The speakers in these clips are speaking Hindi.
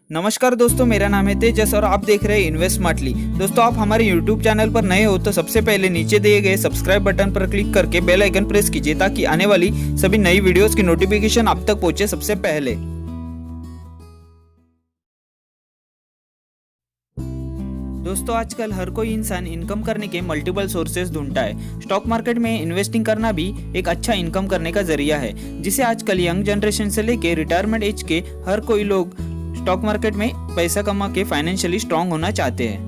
नमस्कार दोस्तों, मेरा नाम है तेजस और आप देख रहे हैं इन्वेस्ट स्मार्टली। दोस्तों, आप हमारे YouTube चैनल पर नए हो तो सबसे पहले नीचे दिए गए सब्सक्राइब बटन पर क्लिक करके बेल आइकन प्रेस कीजिए ताकि आने वाली सभी नई वीडियोस की नोटिफिकेशन आप तक पहुंचे सबसे पहले। दोस्तों, आजकल हर कोई इंसान इनकम करने के मल्टीपल सोर्सेज ढूंढता है। स्टॉक मार्केट में इन्वेस्टिंग करना भी एक अच्छा इनकम करने का जरिया है, जिसे आजकल यंग जनरेशन से लेके रिटायरमेंट एज के हर कोई लोग स्टॉक मार्केट में पैसा कमा के फाइनेंशियली स्ट्रांग होना चाहते हैं।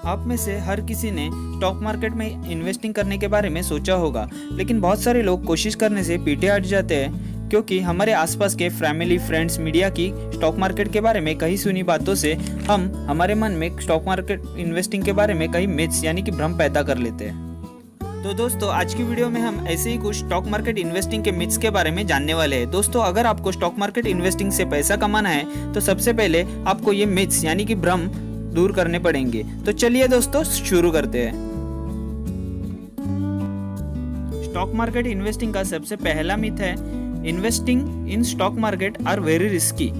आप में से हर किसी ने स्टॉक मार्केट में इन्वेस्टिंग करने के बारे में सोचा होगा, लेकिन बहुत सारे लोग कोशिश करने से पीछे हट जाते हैं क्योंकि हमारे आसपास के फैमिली, फ्रेंड्स, मीडिया की स्टॉक मार्केट के बारे में कई सुनी बातों से हम हमारे मन में स्टॉक मार्केट इन्वेस्टिंग के बारे में कई मिथ्स यानी कि भ्रम पैदा कर लेते हैं। तो दोस्तों, आज की वीडियो में हम ऐसे ही कुछ स्टॉक मार्केट इन्वेस्टिंग के मिथ्स के बारे में जानने वाले हैं। दोस्तों, अगर आपको स्टॉक मार्केट इन्वेस्टिंग से पैसा कमाना है तो सबसे पहले आपको ये मिथ्स यानी कि भ्रम दूर करने पड़ेंगे। तो चलिए दोस्तों, शुरू करते हैं। स्टॉक मार्केट इन्वेस्टिंग का सबसे पहला मिथ है, investing in stock market are very risky.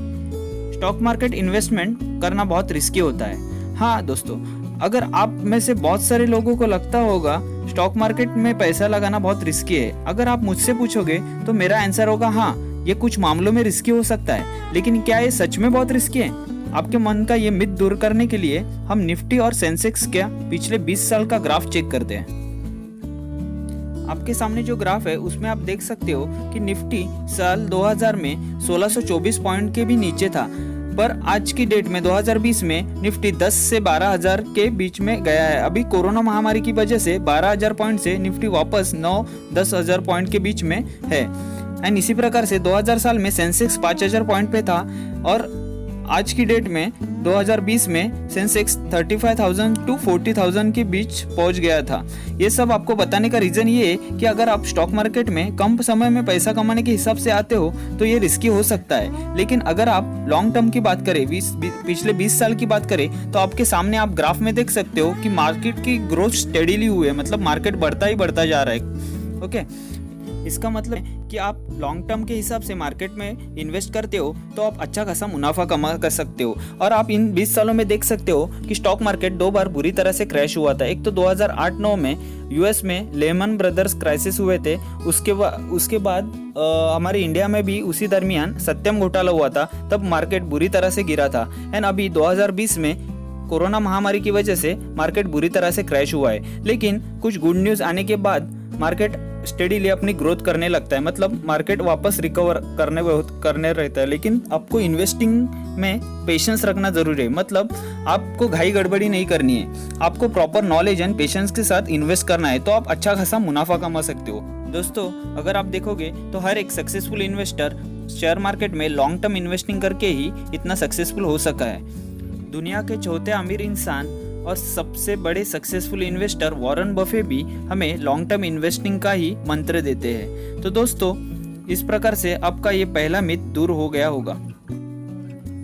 Stock market investment करना बहुत रिस्की होता है। हाँ दोस्तों, अगर आप में से बहुत सारे लोगों को लगता होगा स्टॉक मार्केट में पैसा लगाना बहुत रिस्की है, अगर आप मुझसे पूछोगे तो मेरा आंसर होगा हाँ, ये कुछ मामलों में रिस्की हो सकता है, लेकिन क्या ये सच में बहुत रिस्की है? आपके मन का ये मिथ दूर करने के लिए हम निफ्टी और सेंसेक्स के पिछले 20 साल का ग्राफ चेक करते हैं। आपके सामने जो ग्राफ है उसमें आप देख सकते हो कि निफ्टी साल 2000 में 1624 पॉइंट के भी नीचे था, पर आज की डेट में 2020 में निफ्टी 10 से 12,000 के बीच में गया है। अभी कोरोना महामारी की वजह से 12,000 पॉइंट से निफ्टी वापस 9-10,000 पॉइंट के बीच में है। एंड इसी प्रकार से 2000 साल में सेंसेक्स 5,000 पॉइंट पे था और आज की डेट में 2020 में सेंसेक्स 35,000 to 40,000 के बीच पहुंच गया था। ये सब आपको बताने का रीजन ये है कि अगर आप स्टॉक मार्केट में कम समय में पैसा कमाने के हिसाब से आते हो तो ये रिस्की हो सकता है, लेकिन अगर आप लॉन्ग टर्म की बात करें, पिछले 20 साल की बात करें, तो आपके सामने आप ग्राफ में देख सकते हो कि मार्केट की ग्रोथ स्टेडीली हुई है, मतलब मार्केट बढ़ता ही बढ़ता जा रहा है। ओके, इसका मतलब है कि आप लॉन्ग टर्म के हिसाब से मार्केट में इन्वेस्ट करते हो तो आप अच्छा खासा मुनाफा कमा कर सकते हो। और आप इन 20 सालों में देख सकते हो कि स्टॉक मार्केट 2 बार बुरी तरह से क्रैश हुआ था। एक तो 2008-9 में यूएस में लेमन ब्रदर्स क्राइसिस हुए थे, उसके बाद हमारे इंडिया में भी उसी दरमियान सत्यम घोटाला हुआ था, तब मार्केट बुरी तरह से गिरा था। एंड अभी 2020 में कोरोना महामारी की वजह से मार्केट बुरी तरह से क्रैश हुआ है, लेकिन कुछ गुड न्यूज़ आने के बाद मार्केट स्टेडीली अपनी ग्रोथ करने लगता है, मतलब मार्केट वापस रिकवर करने रहता है। लेकिन आपको इन्वेस्टिंग में पेशेंस रखना जरूरी है, मतलब आपको घाई गड़बड़ी नहीं करनी है, आपको प्रॉपर नॉलेज एंड पेशेंस के साथ इन्वेस्ट करना है, तो आप अच्छा खासा मुनाफा कमा सकते हो। दोस्तों, अगर आप देखोगे तो हर एक सक्सेसफुल इन्वेस्टर शेयर मार्केट में लॉन्ग टर्म इन्वेस्टिंग करके ही इतना सक्सेसफुल हो सका है। दुनिया के चौथे अमीर इंसान और सबसे बड़े सक्सेसफुल इन्वेस्टर वॉरेन बफे भी हमें लॉन्ग टर्म इन्वेस्टिंग का ही मंत्र देते हैं। तो दोस्तों, इस प्रकार से आपका ये पहला मिथ दूर हो गया होगा।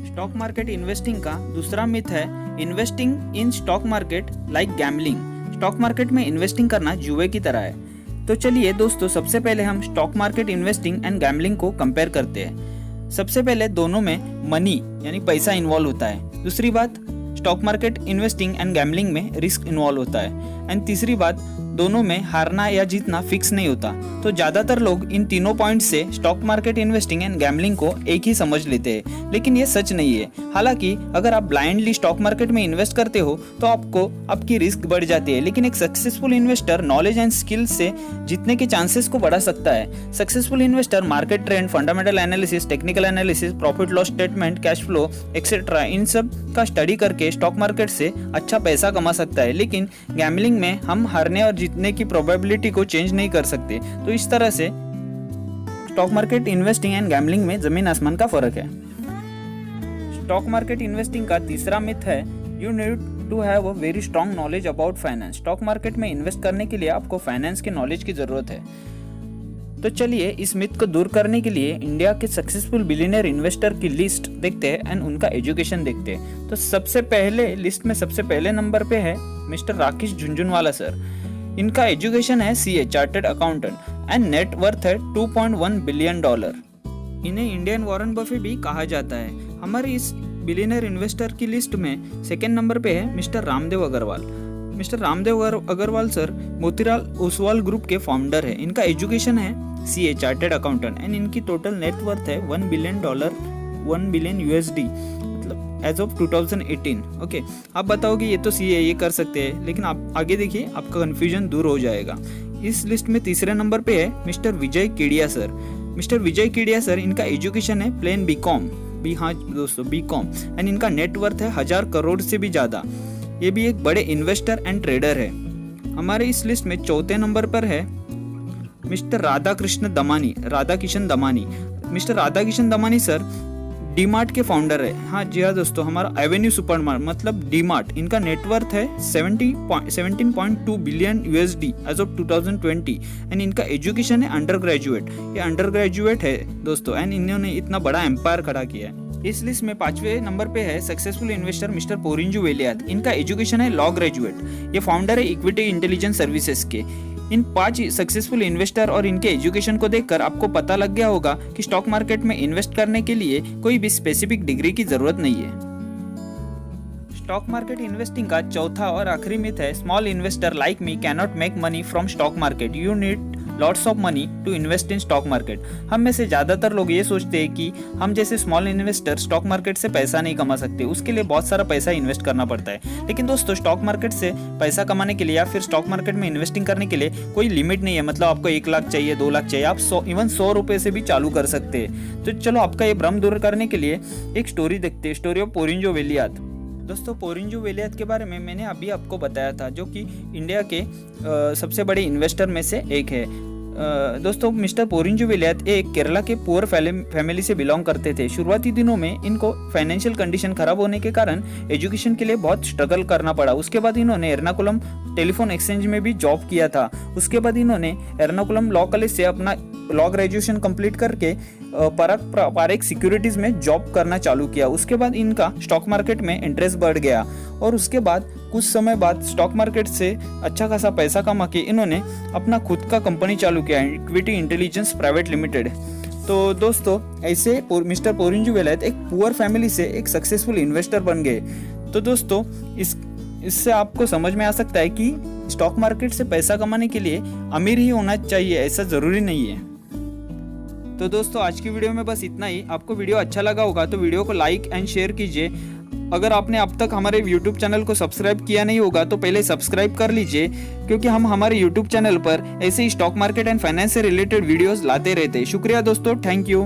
स्टॉक मार्केट इन्वेस्टिंग का दूसरा मिथ है, investing in stock market like gambling. Stock market में इन्वेस्टिंग करना जुए की तरह है। तो चलिए दोस्तों, सबसे पहले हम stock market investing and gambling को कंपेयर करते हैं। सबसे पहले दोनों में मनी यानी पैसा इन्वॉल्व होता है। दूसरी बात, stock market investing and gambling में रिस्क इन्वॉल्व होता है। एंड तीसरी बात, दोनों में हारना या जीतना फिक्स नहीं होता। तो ज्यादातर लोग इन तीनों पॉइंट से stock market investing and gambling को एक ही समझ लेते हैं, लेकिन ये सच नहीं है। हालांकि अगर आप ब्लाइंडली स्टॉक मार्केट में इन्वेस्ट करते हो तो आपकी रिस्क बढ़ जाती है, लेकिन एक successful investor knowledge and skill से जीतने के चांसेस को बढ़ा सकता है। Successful investor market trend, fundamental analysis, technical analysis, profit loss statement, cash flow etcetera, इन सब का स्टडी करके स्टॉक मार्केट से अच्छा पैसा कमा सकता है। लेकिन गैम्बलिंग में हम हारने और जीतने की प्रोबेबिलिटी को चेंज नहीं कर सकते। तो इस तरह से stock market investing and gambling में जमीन आसमान का फर्क है। स्टॉक मार्केट इन्वेस्टिंग का तीसरा मिथ है, you need to have a very strong knowledge about finance. Stock market में इन्वेस्ट करने के लिए आपको फाइनेंस के नॉलेज की जरूरत है। तो चलिए इस मिथ को दूर करने के लिए इंडिया के सक्सेसफुल बिलियनियर इन्वेस्टर की लिस्ट देखते हैं एंड उनका एजुकेशन देखते हैं। तो सबसे पहले लिस्ट में सबसे पहले नंबर पे है मिस्टर राकेश झुंझुनवाला सर। इनका एजुकेशन है CA chartered accountant and net worth है $2.1 बिलियन। इन्हें इंडियन वॉरेन बफे भी कहा जाता है। हमारे इस बिलियनर इन्वेस्टर की लिस्ट में सेकेंड नंबर पे है mister Ramdev Agarwal. Mister Ramdev Agarwal sir Motilal Oswal group के फाउंडर है। इनका एजुकेशन है CA चार्टेड अकाउंटेंट एंड इनकी टोटल नेटवर्थ है $1 बिलियन USD, मतलब एज ऑफ 2018। ओके, आप बताओगे ये तो CA ये कर सकते हैं, लेकिन आप आगे देखिए आपका कन्फ्यूजन दूर हो जाएगा। इस लिस्ट में तीसरे नंबर पे है मिस्टर विजय केडिया सर। मिस्टर विजय केडिया सर, इनका एजुकेशन है प्लेन BCom, हाँ दोस्तों BCom, एंड इनका नेटवर्थ है 1000 करोड़ से भी ज़्यादा। ये भी एक बड़े इन्वेस्टर एंड ट्रेडर है। हमारे इस लिस्ट में चौथे नंबर पर है mister Radhakishan Damani. Mister Radhakishan Damani sir DMart के फाउंडर है। हाँ जी हाँ दोस्तों, हमारा एवेन्यू सुपरमार्ट मतलब डीमार्ट, इनका नेटवर्थ है 17.2 billion USD as of 2020 and इनका एजुकेशन है अंडर ग्रेजुएट। ये अंडर ग्रेजुएट है दोस्तों, एंड इन्होंने इतना बड़ा एम्पायर खड़ा किया है। इस लिस्ट में 5वें नंबर पे है सक्सेसफुल इन्वेस्टर मिस्टर पोरिंजू वेलियात। इनका एजुकेशन है लॉ ग्रेजुएट। ये फाउंडर है इक्विटी इंटेलिजेंस सर्विसेज के। इन 5 सक्सेसफुल इन्वेस्टर और इनके एजुकेशन को देखकर आपको पता लग गया होगा कि स्टॉक मार्केट में इन्वेस्ट करने के लिए कोई भी स्पेसिफिक डिग्री की जरूरत नहीं है। स्टॉक मार्केट इन्वेस्टिंग का चौथा और आखिरी मिथ है small investor like me can not make money from stock market, you need lots of money to invest in stock market. हम में से ज्यादातर लोग ये सोचते हैं कि हम जैसे स्मॉल इन्वेस्टर स्टॉक मार्केट से पैसा नहीं कमा सकते, उसके लिए बहुत सारा पैसा इन्वेस्ट करना पड़ता है। लेकिन दोस्तों, स्टॉक मार्केट से पैसा कमाने के लिए या फिर स्टॉक मार्केट में इन्वेस्टिंग करने के लिए कोई लिमिट नहीं है। मतलब आपको 1 लाख चाहिए, 2 लाख चाहिए, आप 100 रुपए से भी चालू कर सकते हैं। तो चलो आपका ये भ्रम दूर करने के लिए एक स्टोरी देखते हैं, स्टोरी ऑफ पोरिंजो वेलियात। दोस्तों, पोरिंजो वेलियात के बारे में मैंने अभी आपको बताया था, जो कि इंडिया के सबसे बड़े इन्वेस्टर में से एक है। दोस्तों, मिस्टर पोरिंजो वेलियात एक केरला के पुअर फैमिली से बिलोंग करते थे। शुरुआती दिनों में इनको फाइनेंशियल कंडीशन खराब होने के कारण एजुकेशन के लिए बहुत स्ट्रगल करना पड़ा। उसके बाद इन्होंने एर्नाकुलम टेलीफोन एक्सचेंज में भी जॉब किया था। उसके बाद इन्होंने एर्नाकुलम लॉ कॉलेज से अपना लॉ ग्रेजुएशन कंप्लीट करके पारेख सिक्योरिटीज में जॉब करना चालू किया। उसके बाद इनका स्टॉक मार्केट में इंटरेस्ट बढ़ गया और उसके बाद कुछ समय बाद स्टॉक मार्केट से अच्छा खासा पैसा कमा के इन्होंने अपना खुद का कंपनी चालू किया, इक्विटी इंटेलिजेंस प्राइवेट लिमिटेड। तो दोस्तों, ऐसे मिस्टर पोरिंजो वेलियात एक पुअर फैमिली से एक सक्सेसफुल इन्वेस्टर बन गए। तो दोस्तों, इससे आपको समझ में आ सकता है कि स्टॉक मार्केट से पैसा कमाने के लिए अमीर ही होना चाहिए, ऐसा जरूरी नहीं है। तो दोस्तों, आज की वीडियो में बस इतना ही। आपको वीडियो अच्छा लगा होगा तो वीडियो को लाइक एंड शेयर कीजिए। अगर आपने अब तक हमारे YouTube चैनल को सब्सक्राइब किया नहीं होगा तो पहले सब्सक्राइब कर लीजिए, क्योंकि हम हमारे YouTube चैनल पर ऐसे ही स्टॉक मार्केट एंड फाइनेंस से रिलेटेड वीडियोस लाते रहते हैं। शुक्रिया दोस्तों, थैंक यू।